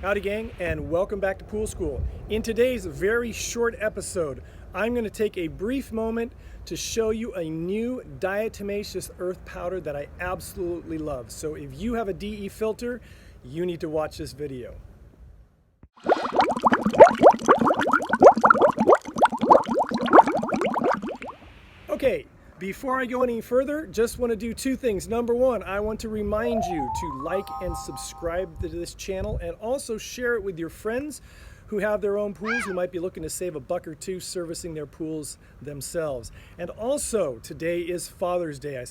Howdy gang, and welcome back to Pool School. In today's very short episode, I'm going to take a brief moment to show you a new diatomaceous earth powder that I absolutely love. So if you have a DE filter, you need to watch this video. Okay, before I go any further, just want to do two things. Number one, I want to remind you to like and subscribe to this channel and also share it with your friends who have their own pools, who might be looking to save a buck or two servicing their pools themselves. And also, today is Father's Day. I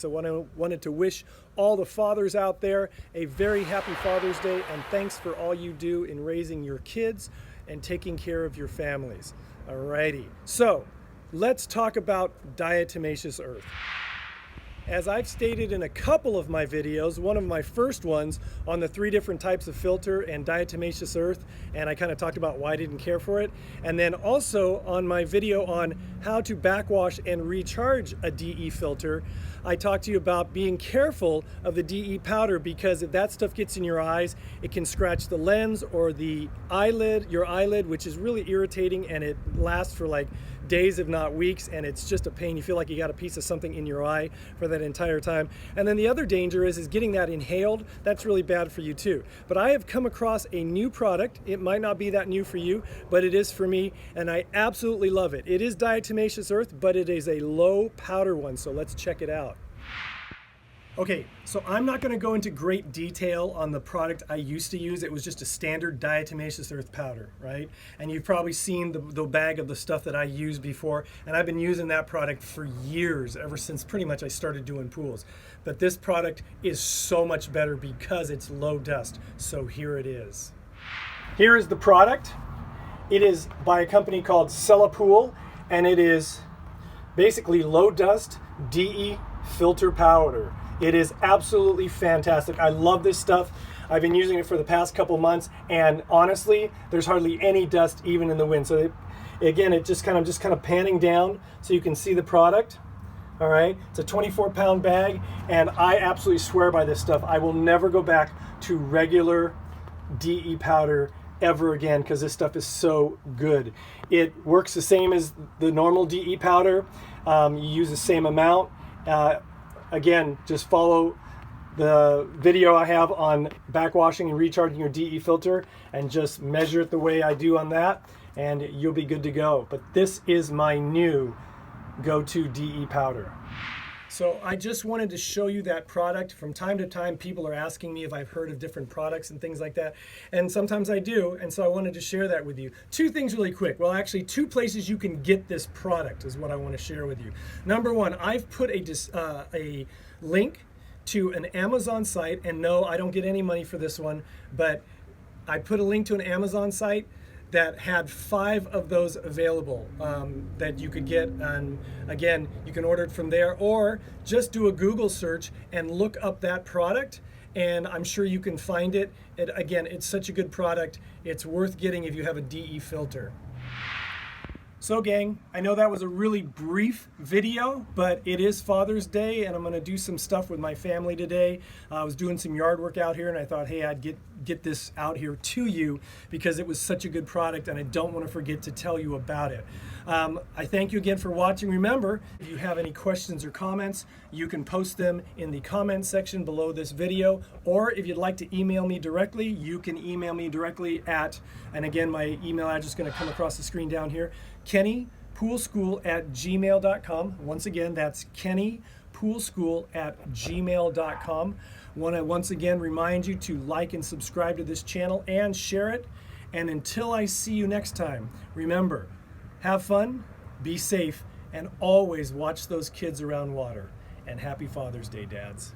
wanted to wish all the fathers out there a very happy Father's Day, and thanks for all you do in raising your kids and taking care of your families. Alrighty, so let's talk about diatomaceous earth. As I've stated in a couple of my videos, one of my first ones on the 3 different types of filter and diatomaceous earth, and I kind of talked about why I didn't care for it, and then also on my video on how to backwash and recharge a DE filter, I talked to you about being careful of the DE powder, because if that stuff gets in your eyes, it can scratch the lens or the eyelid, your eyelid, which is really irritating, and it lasts for like days if not weeks, and it's just a pain. You feel like you got a piece of something in your eye for that entire time. And then the other danger is getting that inhaled. That's really bad for you too. But I have come across a new product. It might not be that new for you, but it is for me, and I absolutely love it. It is diatomaceous earth, but it is a low powder one, so let's check it out. Okay, so I'm not going to go into great detail on the product I used to use. It was just a standard diatomaceous earth powder, right? And you've probably seen the bag of the stuff that I used before, and I've been using that product for years, ever since pretty much I started doing pools. But this product is so much better because it's low dust. So here it is. Here is the product. It is by a company called Pool, and it is basically low dust DE filter powder. It is absolutely fantastic. I love this stuff. I've been using it for the past couple months, and honestly, there's hardly any dust even in the wind. So again, it just kind of panning down so you can see the product. All right, it's a 24-pound bag, and I absolutely swear by this stuff. I will never go back to regular DE powder ever again, because this stuff is so good. It works the same as the normal DE powder. You use the same amount. Again, just follow the video I have on backwashing and recharging your DE filter and just measure it the way I do on that, and you'll be good to go. But this is my new go-to DE powder. So I just wanted to show you that product. From time to time, people are asking me if I've heard of different products and things like that. And sometimes I do, and so I wanted to share that with you. 2 things really quick. Well, actually 2 places you can get this product is what I want to share with you. Number one, I've put a link to an Amazon site, and no, I don't get any money for this one, but I put a link to an Amazon site that had 5 of those available that you could get. And again, you can order it from there, or just do a Google search and look up that product, and I'm sure you can find it. Again, it's such a good product. It's worth getting if you have a DE filter. So gang, I know that was a really brief video, but it is Father's Day, and I'm going to do some stuff with my family today. I was doing some yard work out here, and I thought, hey, I'd get this out here to you because it was such a good product, and I don't want to forget to tell you about it. I thank you again for watching. Remember, if you have any questions or comments, you can post them in the comment section below this video, or if you'd like to email me directly, you can email me directly at, and again, my email address is going to come across the screen down here, kennypoolschool@gmail.com. Once again, that's kennypoolschool@gmail.com. Want to once again remind you to like and subscribe to this channel and share it. And until I see you next time, remember, have fun, be safe, and always watch those kids around water. And happy Father's Day, dads.